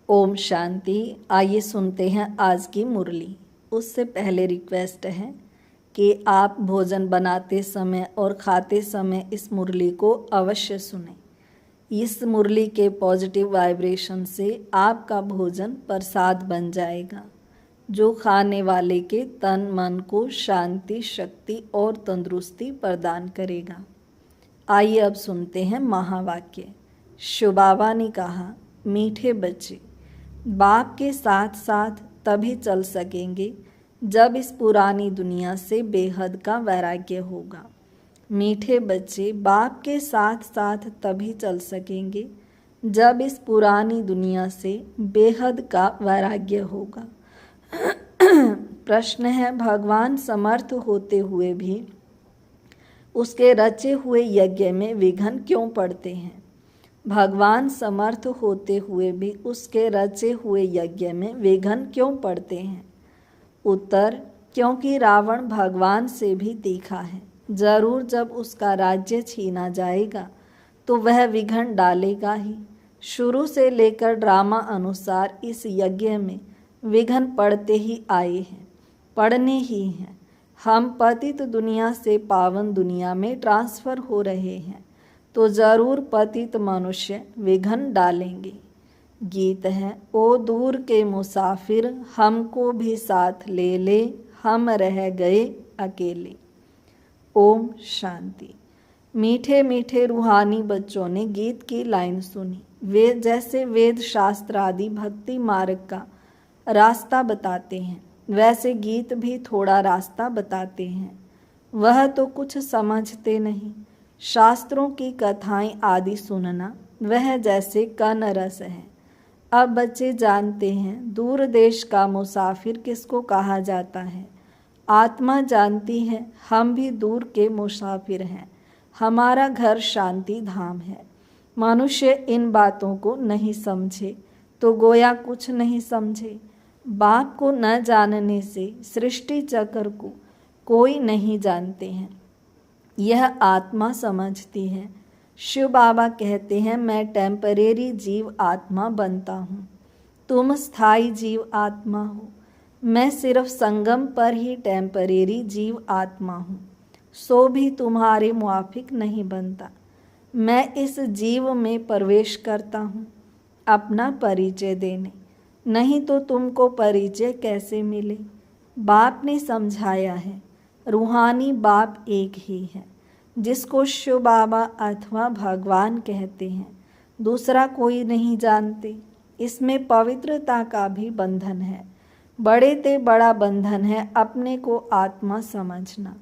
ओम शांति। आइए सुनते हैं आज की मुरली। उससे पहले रिक्वेस्ट है कि आप भोजन बनाते समय और खाते समय इस मुरली को अवश्य सुनें। इस मुरली के पॉजिटिव वाइब्रेशन से आपका भोजन प्रसाद बन जाएगा, जो खाने वाले के तन मन को शांति, शक्ति और तंदुरुस्ती प्रदान करेगा। आइए अब सुनते हैं महावाक्य। शिव बाबा ने कहा, मीठे बच्चे, बाप के साथ साथ तभी चल सकेंगे जब इस पुरानी दुनिया से बेहद का वैराग्य होगा। मीठे बच्चे, बाप के साथ साथ तभी चल सकेंगे जब इस पुरानी दुनिया से बेहद का वैराग्य होगा। प्रश्न है, भगवान समर्थ होते हुए भी उसके रचे हुए यज्ञ में विघ्न क्यों पड़ते हैं? भगवान समर्थ होते हुए भी उसके रचे हुए यज्ञ में विघ्न क्यों पड़ते हैं? उत्तर, क्योंकि रावण भगवान से भी तीखा है। जरूर जब उसका राज्य छीना जाएगा तो वह विघ्न डालेगा ही। शुरू से लेकर ड्रामा अनुसार इस यज्ञ में विघ्न पड़ते ही आए हैं, पड़ने ही हैं। हम पतित दुनिया से पावन दुनिया में ट्रांसफर हो रहे हैं, तो जरूर पतित मनुष्य विघ्न डालेंगे। गीत है, ओ दूर के मुसाफिर, हमको भी साथ ले ले, हम रह गए अकेले। ओम शांति। मीठे मीठे रूहानी बच्चों ने गीत की लाइन सुनी। वे जैसे वेद शास्त्र आदि भक्ति मार्ग का रास्ता बताते हैं, वैसे गीत भी थोड़ा रास्ता बताते हैं। वह तो कुछ समझते नहीं। शास्त्रों की कथाएं आदि सुनना वह जैसे कन रस है। अब बच्चे जानते हैं दूर देश का मुसाफिर किसको कहा जाता है। आत्मा जानती है हम भी दूर के मुसाफिर हैं, हमारा घर शांति धाम है। मनुष्य इन बातों को नहीं समझे तो गोया कुछ नहीं समझे। बाप को न जानने से सृष्टि चक्र को कोई नहीं जानते हैं, यह आत्मा समझती है। शिव बाबा कहते हैं, मैं टेम्परेरी जीव आत्मा बनता हूँ, तुम स्थायी जीव आत्मा हो। मैं सिर्फ संगम पर ही टेम्परेरी जीव आत्मा हूँ, सो भी तुम्हारे मुआफिक नहीं बनता। मैं इस जीव में प्रवेश करता हूँ अपना परिचय देने, नहीं तो तुमको परिचय कैसे मिले। बाप ने समझाया है, रूहानी बाप एक ही है, जिसको शिव बाबा अथवा भगवान कहते हैं, दूसरा कोई नहीं जानते। इसमें पवित्रता का भी बंधन है। बड़े ते बड़ा बंधन है अपने को आत्मा समझना।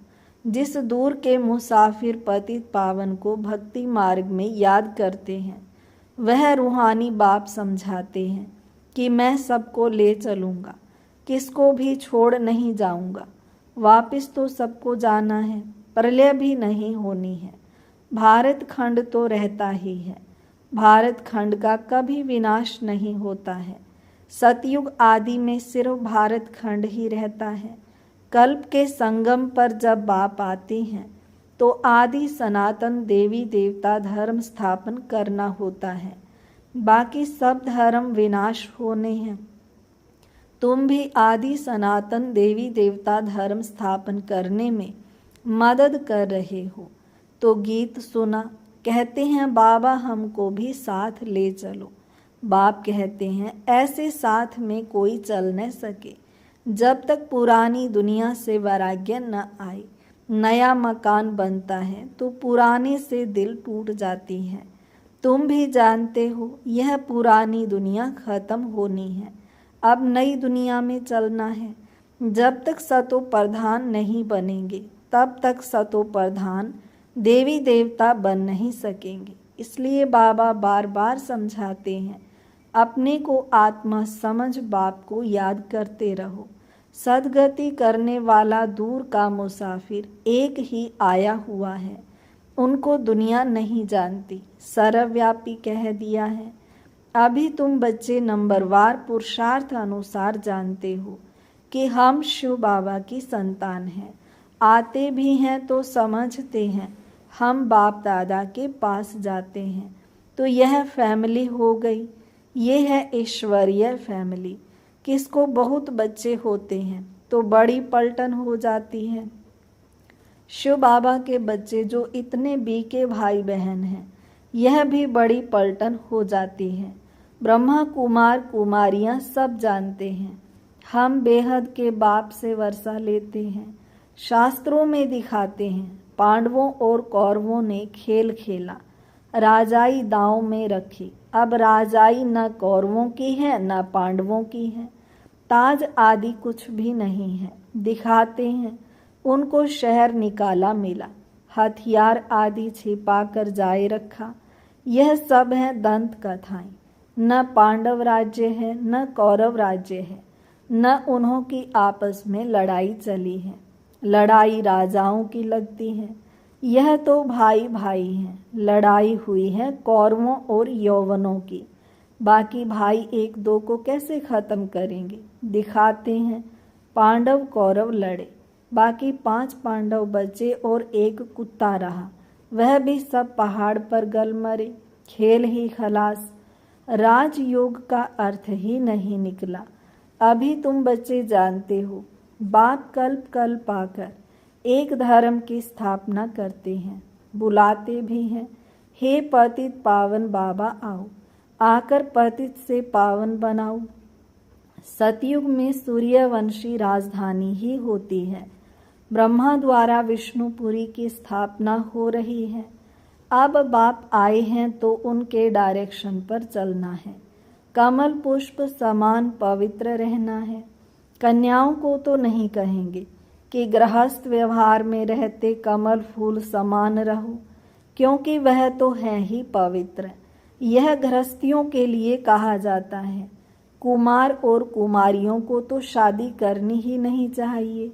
जिस दूर के मुसाफिर पतित पावन को भक्ति मार्ग में याद करते हैं, वह रूहानी बाप समझाते हैं कि मैं सबको ले चलूँगा, किसको भी छोड़ नहीं जाऊँगा। वापिस तो सबको जाना है, प्रलय भी नहीं होनी है। भारत खंड तो रहता ही है, भारत खंड का कभी विनाश नहीं होता है। सतयुग आदि में सिर्फ भारत खंड ही रहता है। कल्प के संगम पर जब बाप आते हैं तो आदि सनातन देवी देवता धर्म स्थापन करना होता है, बाकी सब धर्म विनाश होने हैं। तुम भी आदि सनातन देवी देवता धर्म स्थापन करने में मदद कर रहे हो। तो गीत सुना, कहते हैं बाबा हमको भी साथ ले चलो। बाप कहते हैं ऐसे साथ में कोई चल न सके जब तक पुरानी दुनिया से वैराग्य न आए। नया मकान बनता है तो पुराने से दिल टूट जाती है। तुम भी जानते हो यह पुरानी दुनिया खत्म होनी है, अब नई दुनिया में चलना है। जब तक सतो प्रधान नहीं बनेंगे तब तक सतो प्रधान देवी देवता बन नहीं सकेंगे। इसलिए बाबा बार बार समझाते हैं, अपने को आत्मा समझ बाप को याद करते रहो। सदगति करने वाला दूर का मुसाफिर एक ही आया हुआ है, उनको दुनिया नहीं जानती, सर्वव्यापी कह दिया है। अभी तुम बच्चे नंबरवार पुरुषार्थ अनुसार जानते हो कि हम शिव बाबा की संतान हैं। आते भी हैं तो समझते हैं हम बाप दादा के पास जाते हैं, तो यह फैमिली हो गई। ये है ईश्वरीय फैमिली। किसको बहुत बच्चे होते हैं तो बड़ी पलटन हो जाती है। शिव बाबा के बच्चे जो इतने बीके भाई बहन हैं, यह भी बड़ी पलटन हो जाती है। ब्रह्मा कुमार कुमारियां सब जानते हैं, हम बेहद के बाप से वर्षा लेते हैं। शास्त्रों में दिखाते हैं, पांडवों और कौरवों ने खेल खेला, राजाई दांव में रखी। अब राजाई न कौरवों की है न पांडवों की है, ताज आदि कुछ भी नहीं है। दिखाते हैं उनको शहर निकाला मिला, हथियार आदि छिपा कर जाए रखा। यह सब है दंत कथाएं। न पांडव राज्य है न कौरव राज्य है, न उन्हों की आपस में लड़ाई चली है। लड़ाई राजाओं की लगती है, यह तो भाई भाई हैं। लड़ाई हुई है कौरवों और यौवनों की, बाकी भाई एक दो को कैसे खत्म करेंगे। दिखाते हैं पांडव कौरव लड़े, बाकी 5 पांडव बचे और एक कुत्ता रहा, वह भी सब पहाड़ पर गल मरे। खेल ही खलास, राजयोग का अर्थ ही नहीं निकला। अभी तुम बच्चे जानते हो, बाप कल्प कल्प आकर एक धर्म की स्थापना करते हैं, बुलाते भी हैं, हे पतित पावन बाबा आओ, आकर पतित से पावन बनाओ। सतयुग में सूर्यवंशी राजधानी ही होती है, ब्रह्मा द्वारा विष्णुपुरी की स्थापना हो रही है। अब बाप आए हैं तो उनके डायरेक्शन पर चलना है, कमल पुष्प समान पवित्र रहना है। कन्याओं को तो नहीं कहेंगे कि गृहस्थ व्यवहार में रहते कमल फूल समान रहो, क्योंकि वह तो है ही पवित्र। यह गृहस्थियों के लिए कहा जाता है। कुमार और कुमारियों को तो शादी करनी ही नहीं चाहिए,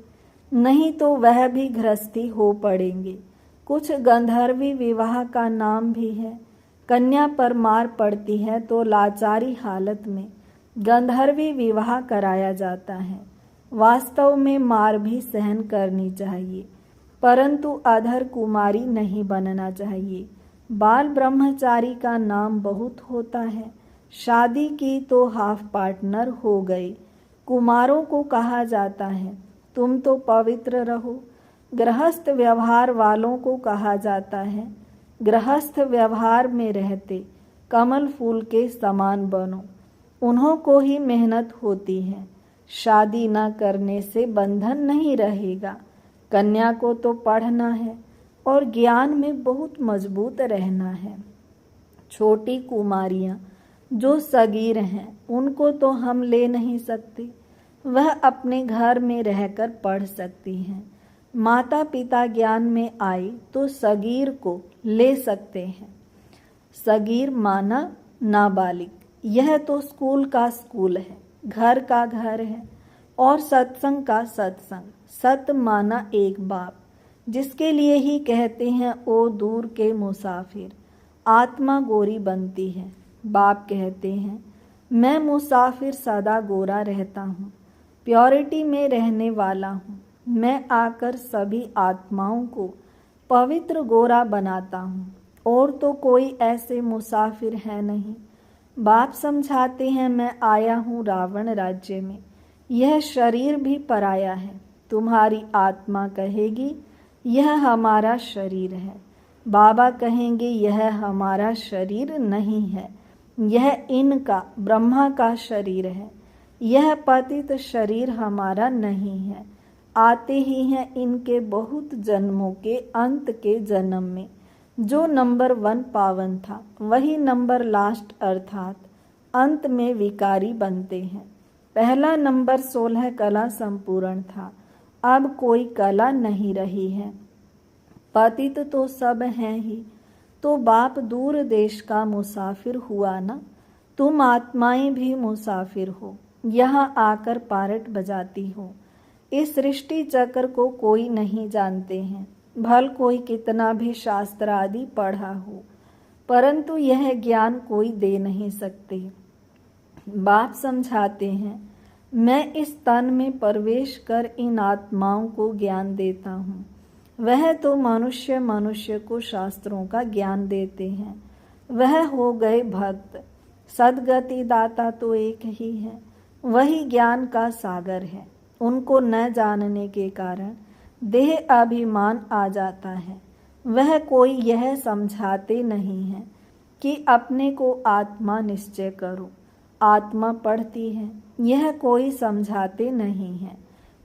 नहीं तो वह भी गृहस्थी हो पड़ेंगे। कुछ गंधर्वी विवाह का नाम भी है। कन्या पर मार पड़ती है तो लाचारी हालत में गंधर्वी विवाह कराया जाता है। वास्तव में मार भी सहन करनी चाहिए, परंतु अधर कुमारी नहीं बनना चाहिए। बाल ब्रह्मचारी का नाम बहुत होता है, शादी की तो हाफ पार्टनर हो गए। कुमारों को कहा जाता है तुम तो पवित्र रहो। गृहस्थ व्यवहार वालों को कहा जाता है गृहस्थ व्यवहार में रहते कमल फूल के समान बनो। उन्हों को ही मेहनत होती है, शादी न करने से बंधन नहीं रहेगा। कन्या को तो पढ़ना है और ज्ञान में बहुत मजबूत रहना है। छोटी कुमारियां जो सगीर हैं उनको तो हम ले नहीं सकते, वह अपने घर में रहकर पढ़ सकती हैं। माता पिता ज्ञान में आए तो सगीर को ले सकते हैं। सगीर माना नाबालिग, यह तो स्कूल का स्कूल है, घर का घर है, और सत्संग का सत्संग। सत माना एक बाप, जिसके लिए ही कहते हैं ओ दूर के मुसाफिर, आत्मा गोरी बनती है। बाप कहते हैं मैं मुसाफिर सदा गोरा रहता हूँ, प्योरिटी में रहने वाला हूँ। मैं आकर सभी आत्माओं को पवित्र गोरा बनाता हूँ, और तो कोई ऐसे मुसाफिर है नहीं। बाप समझाते हैं मैं आया हूँ रावण राज्य में, यह शरीर भी पराया है। तुम्हारी आत्मा कहेगी यह हमारा शरीर है, बाबा कहेंगे यह हमारा शरीर नहीं है, यह इनका ब्रह्मा का शरीर है। यह पतित शरीर हमारा नहीं है। आते ही हैं इनके बहुत जन्मों के अंत के जन्म में जो नंबर 1 पावन था, वही नंबर लास्ट अर्थात अंत में विकारी बनते हैं। पहला नंबर 16 कला संपूर्ण था, अब कोई कला नहीं रही है। पतित तो सब हैं ही, तो बाप दूर देश का मुसाफिर हुआ ना। तुम आत्माएं भी मुसाफिर हो, यहाँ आकर पारट बजाती हो। इस सृष्टि चक्र को कोई नहीं जानते हैं, भल कोई कितना भी शास्त्र आदि पढ़ा हो, परंतु यह ज्ञान कोई दे नहीं सकते। बाप समझाते हैं मैं इस तन में प्रवेश कर इन आत्माओं को ज्ञान देता हूँ। वह तो मनुष्य को शास्त्रों का ज्ञान देते हैं, वह हो गए भक्त। सद्गति दाता तो एक ही है, वही ज्ञान का सागर है। उनको न जानने के कारण देह अभिमान आ जाता है। वह कोई यह समझाते नहीं है कि अपने को आत्मा निश्चय करो, आत्मा पढ़ती है, यह कोई समझाते नहीं है,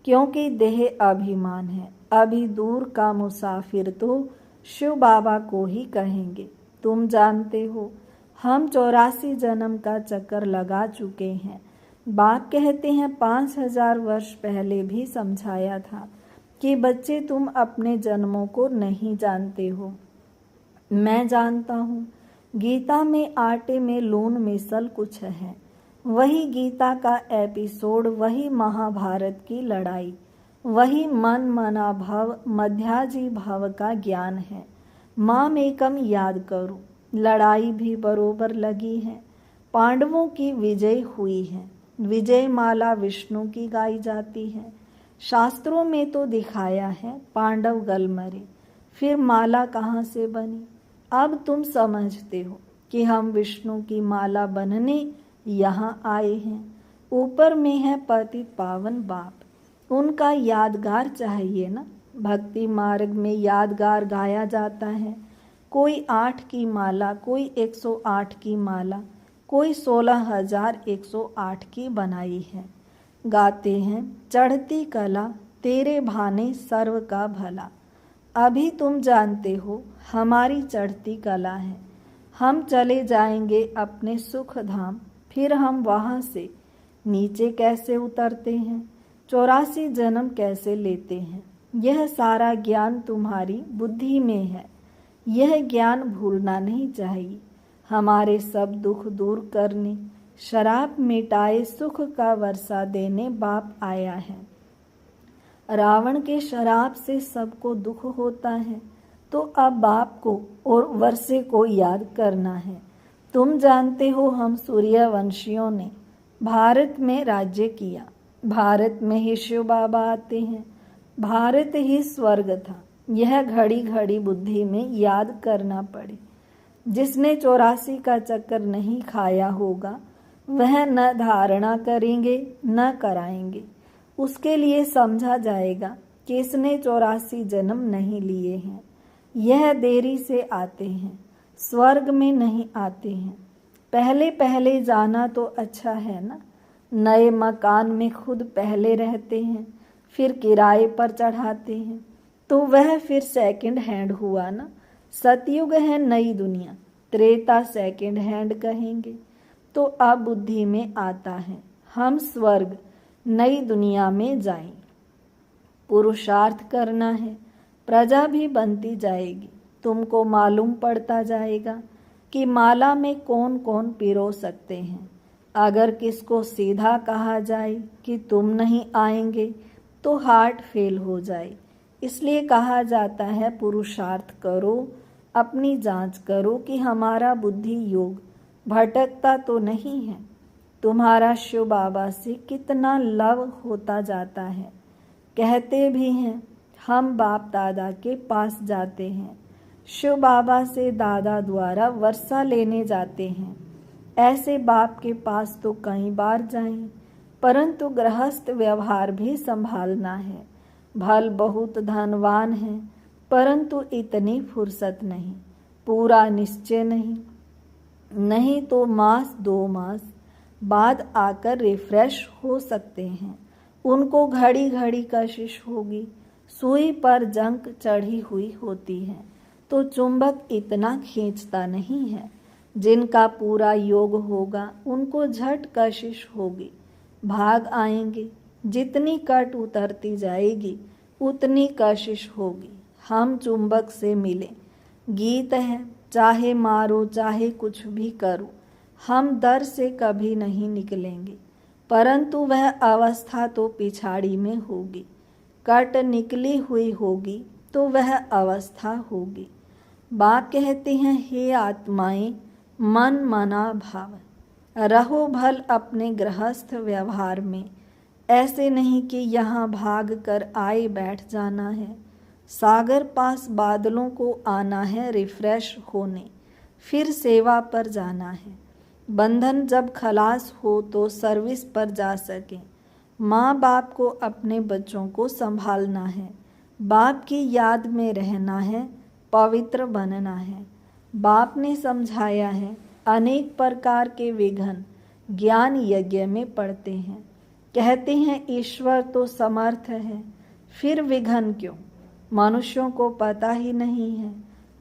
क्योंकि देह अभिमान है। अभी दूर का मुसाफिर तो शिव बाबा को ही कहेंगे। तुम जानते हो हम 84 जन्म का चक्कर लगा चुके हैं। बाप कहते हैं 5000 वर्ष पहले भी समझाया था कि बच्चे तुम अपने जन्मों को नहीं जानते हो, मैं जानता हूँ। गीता में आटे में लून मिसल कुछ है, वही गीता का एपिसोड, वही महाभारत की लड़ाई, वही मन मना भव मध्याजी भव का ज्ञान है। माम एकम याद करो, लड़ाई भी बरोबर लगी है। पांडवों की विजय हुई है, विजय माला विष्णु की गाई जाती है। शास्त्रों में तो दिखाया है पांडव गल मरे, फिर माला कहाँ से बनी। अब तुम समझते हो कि हम विष्णु की माला बनने यहाँ आए हैं। ऊपर में है पतित पावन बाप, उनका यादगार चाहिए ना। भक्ति मार्ग में यादगार गाया जाता है। कोई 8 की माला, कोई 108 की माला, कोई 16,108 की बनाई है। गाते हैं चढ़ती कला तेरे भाने सर्व का भला। अभी तुम जानते हो हमारी चढ़ती कला है। हम चले जाएंगे अपने सुख धाम, फिर हम वहाँ से नीचे कैसे उतरते हैं, 84 जन्म कैसे लेते हैं, यह सारा ज्ञान तुम्हारी बुद्धि में है। यह ज्ञान भूलना नहीं चाहिए। हमारे सब दुख दूर करने, शराब मिटाए, सुख का वर्षा देने बाप आया है। रावण के शराब से सबको दुख होता है, तो अब बाप को और वर्षे को याद करना है। तुम जानते हो हम सूर्यवंशियों ने भारत में राज्य किया। भारत में ही शिव बाबा आते हैं, भारत ही स्वर्ग था। यह घड़ी घड़ी बुद्धि में याद करना पड़े। जिसने 84 का चक्कर नहीं खाया होगा वह न धारणा करेंगे न कराएंगे। उसके लिए समझा जाएगा कि इसने 84 जन्म नहीं लिए हैं, यह देरी से आते हैं, स्वर्ग में नहीं आते हैं। पहले पहले जाना तो अच्छा है ना। नए मकान में खुद पहले रहते हैं, फिर किराए पर चढ़ाते हैं, तो वह फिर सेकंड हैंड हुआ ना। सतयुग है नई दुनिया, त्रेता सेकंड हैंड कहेंगे। तो अब बुद्धि में आता है हम स्वर्ग नई दुनिया में जाएं। पुरुषार्थ करना है, प्रजा भी बनती जाएगी। तुमको मालूम पड़ता जाएगा कि माला में कौन कौन पिरो सकते हैं। अगर किसको सीधा कहा जाए कि तुम नहीं आएंगे तो हार्ट फेल हो जाए। इसलिए कहा जाता है पुरुषार्थ करो, अपनी जांच करो कि हमारा बुद्धि योग भटकता तो नहीं है। तुम्हारा शिव बाबा से कितना लव होता जाता है। कहते भी हैं हम बाप दादा के पास जाते हैं, शिव बाबा से दादा द्वारा वर्षा लेने जाते हैं। ऐसे बाप के पास तो कई बार जाएं, परंतु गृहस्थ व्यवहार भी संभालना है। भल बहुत धनवान है, परंतु इतनी फुर्सत नहीं, पूरा निश्चय नहीं। नहीं तो मास 2 मास बाद आकर रिफ्रेश हो सकते हैं। उनको घड़ी घड़ी कशिश होगी। सुई पर जंक चढ़ी हुई होती है तो चुंबक इतना खींचता नहीं है। जिनका पूरा योग होगा उनको झट कशिश होगी, भाग आएंगे। जितनी कट उतरती जाएगी उतनी कशिश होगी। हम चुंबक से मिले, गीत है, चाहे मारो चाहे कुछ भी करो, हम दर से कभी नहीं निकलेंगे। परंतु वह अवस्था तो पिछाड़ी में होगी। कट निकली हुई होगी तो वह अवस्था होगी। बाप कहते हैं हे आत्माएं, मन मना भाव, रहो भल अपने गृहस्थ व्यवहार में। ऐसे नहीं कि यहाँ भाग कर आए बैठ जाना है। सागर पास बादलों को आना है रिफ्रेश होने, फिर सेवा पर जाना है। बंधन जब खलास हो तो सर्विस पर जा सके। माँ बाप को अपने बच्चों को संभालना है, बाप की याद में रहना है, पवित्र बनना है। बाप ने समझाया है, अनेक प्रकार के विघ्न ज्ञान यज्ञ में पड़ते हैं। कहते हैं ईश्वर तो समर्थ है, फिर विघ्न क्यों? मनुष्यों को पता ही नहीं है।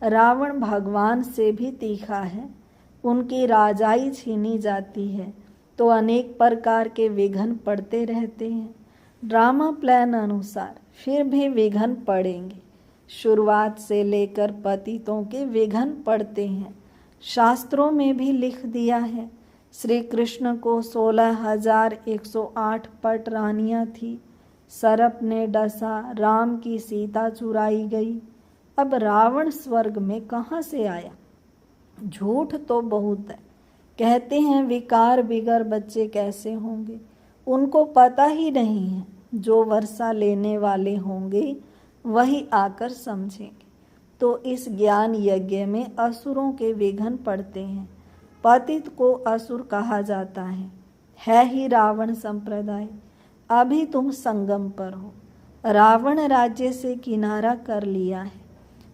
रावण भगवान से भी तीखा है, उनकी राजाई छीनी जाती है तो अनेक प्रकार के विघ्न पड़ते रहते हैं। ड्रामा प्लान अनुसार फिर भी विघ्न पड़ेंगे। शुरुआत से लेकर पतितों के विघ्न पड़ते हैं। शास्त्रों में भी लिख दिया है। श्री कृष्ण को 16,108 पट रानियाँ थी। सर्प ने डसा, राम की सीता चुराई गई। अब रावण स्वर्ग में कहाँ से आया? झूठ तो बहुत है। कहते हैं विकार बिगर बच्चे कैसे होंगे, उनको पता ही नहीं है। जो वर्षा लेने वाले होंगे वही आकर समझेंगे। तो इस ज्ञान यज्ञ में असुरों के विघ्न पड़ते हैं। पतित को असुर कहा जाता है ही रावण संप्रदाय। अभी तुम संगम पर हो। रावण राज्य से किनारा कर लिया है,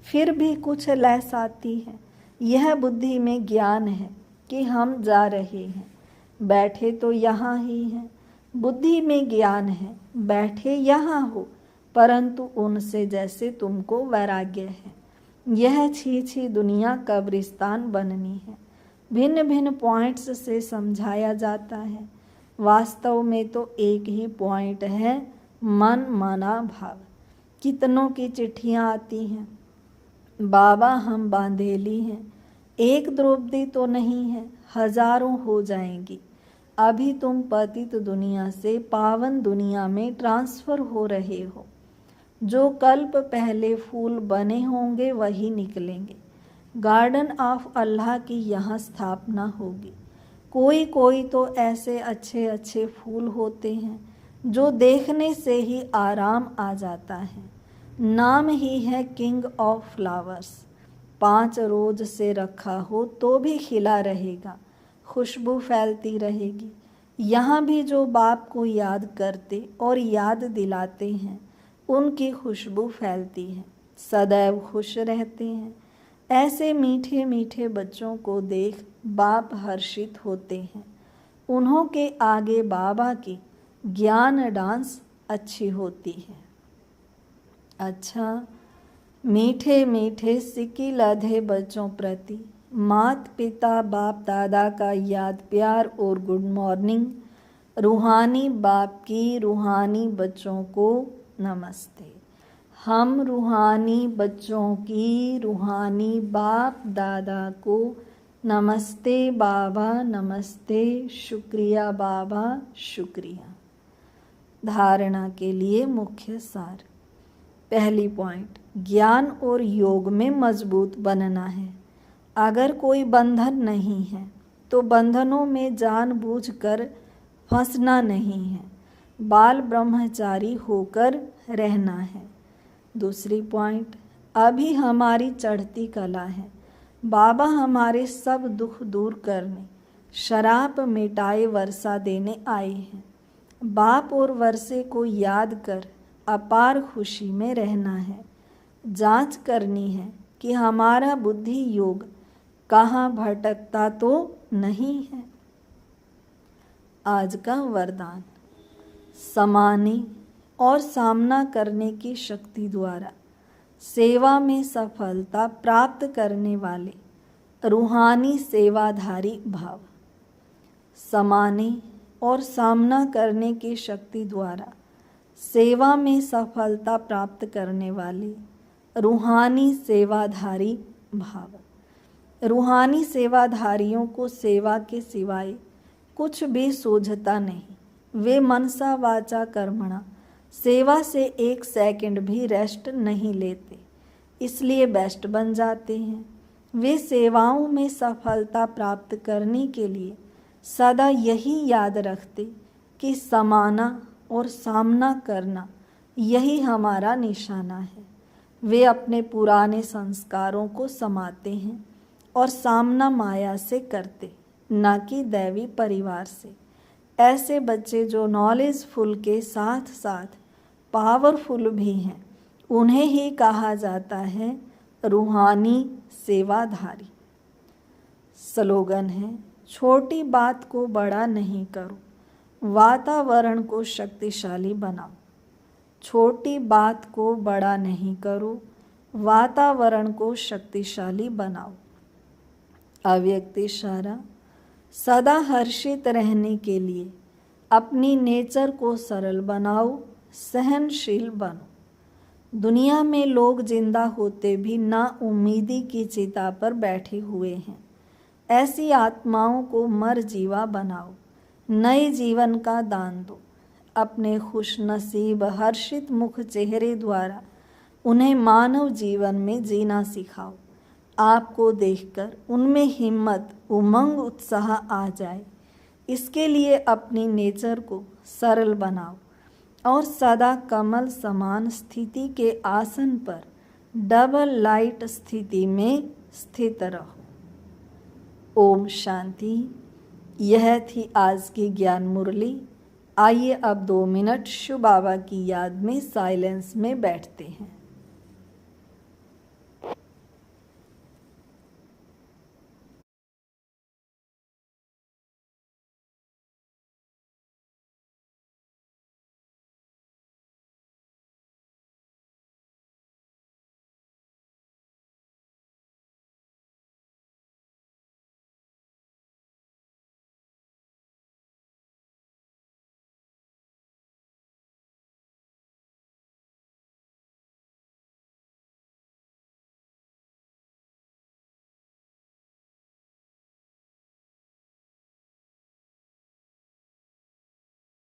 फिर भी कुछ लहस आती है। यह बुद्धि में ज्ञान है कि हम जा रहे हैं, बैठे तो यहाँ ही हैं। बुद्धि में ज्ञान है, बैठे यहाँ हो, परंतु उनसे जैसे तुमको वैराग्य है। यह छी दुनिया कब्रिस्तान बननी है। भिन्न भिन्न पॉइंट्स से समझाया जाता है। वास्तव में तो एक ही पॉइंट है, मन मना भाव। कितनों की चिट्ठियाँ आती हैं, बाबा हम बांधेली हैं, एक द्रौपदी तो नहीं है, हजारों हो जाएंगी। अभी तुम पतित दुनिया से पावन दुनिया में ट्रांसफर हो रहे हो। जो कल्प पहले फूल बने होंगे वही निकलेंगे। गार्डन ऑफ अल्लाह की यहाँ स्थापना होगी। कोई कोई तो ऐसे अच्छे अच्छे फूल होते हैं जो देखने से ही आराम आ जाता है। नाम ही है किंग ऑफ फ्लावर्स। 5 रोज से रखा हो तो भी खिला रहेगा, खुशबू फैलती रहेगी। यहाँ भी जो बाप को याद करते और याद दिलाते हैं उनकी खुशबू फैलती है, सदैव खुश रहते हैं। ऐसे मीठे मीठे बच्चों को देख बाप हर्षित होते हैं। उन्हों के आगे बाबा की ज्ञान डांस अच्छी होती है। अच्छा, मीठे मीठे सिक्की लधे बच्चों प्रति मात पिता बाप दादा का याद प्यार और गुड मॉर्निंग। रूहानी बाप की रूहानी बच्चों को नमस्ते। हम रूहानी बच्चों की रूहानी बाप दादा को नमस्ते बाबा, नमस्ते, शुक्रिया बाबा, शुक्रिया। धारणा के लिए मुख्य सार। पहली पॉइंट, ज्ञान और योग में मजबूत बनना है। अगर कोई बंधन नहीं है तो बंधनों में जानबूझकर फंसना नहीं है, बाल ब्रह्मचारी होकर रहना है। दूसरी पॉइंट, अभी हमारी चढ़ती कला है। बाबा हमारे सब दुख दूर करने, शराब मिटाए वर्षा देने आए हैं। बाप और वर्षे को याद कर अपार खुशी में रहना है। जांच करनी है कि हमारा बुद्धि योग कहाँ भटकता तो नहीं है। आज का वरदान, समाने और सामना करने की शक्ति द्वारा सेवा में सफलता प्राप्त करने वाले रूहानी सेवाधारी भाव। समाने और सामना करने की शक्ति द्वारा सेवा में सफलता प्राप्त करने वाले रूहानी सेवाधारी भाव। रूहानी सेवाधारियों को सेवा के सिवाय कुछ भी सूझता नहीं। वे मनसा वाचा कर्मणा सेवा से 1 सेकंड भी रेस्ट नहीं लेते, इसलिए बेस्ट बन जाते हैं। वे सेवाओं में सफलता प्राप्त करने के लिए सदा यही याद रखते कि समाना और सामना करना यही हमारा निशाना है। वे अपने पुराने संस्कारों को समाते हैं और सामना माया से करते, न कि दैवी परिवार से। ऐसे बच्चे जो नॉलेजफुल के साथ साथ पावरफुल भी हैं, उन्हें ही कहा जाता है रूहानी सेवाधारी। स्लोगन है, छोटी बात को बड़ा नहीं करो, वातावरण को शक्तिशाली बनाओ। छोटी बात को बड़ा नहीं करो, वातावरण को शक्तिशाली बनाओ। अव्यक्त इशारा, सदा हर्षित रहने के लिए अपनी नेचर को सरल बनाओ, सहनशील बनो। दुनिया में लोग जिंदा होते भी ना उम्मीदी की चिता पर बैठे हुए हैं। ऐसी आत्माओं को मर जीवा बनाओ, नए जीवन का दान दो। अपने खुश नसीब हर्षित मुख चेहरे द्वारा उन्हें मानव जीवन में जीना सिखाओ। आपको देखकर उनमें हिम्मत, उमंग, उत्साह आ जाए। इसके लिए अपनी नेचर को सरल बनाओ और सदा कमल समान स्थिति के आसन पर डबल लाइट स्थिति में स्थित रहो। ओम शांति। यह थी आज की ज्ञान मुरली। आइए अब 2 मिनट शिव बाबा की याद में साइलेंस में बैठते हैं।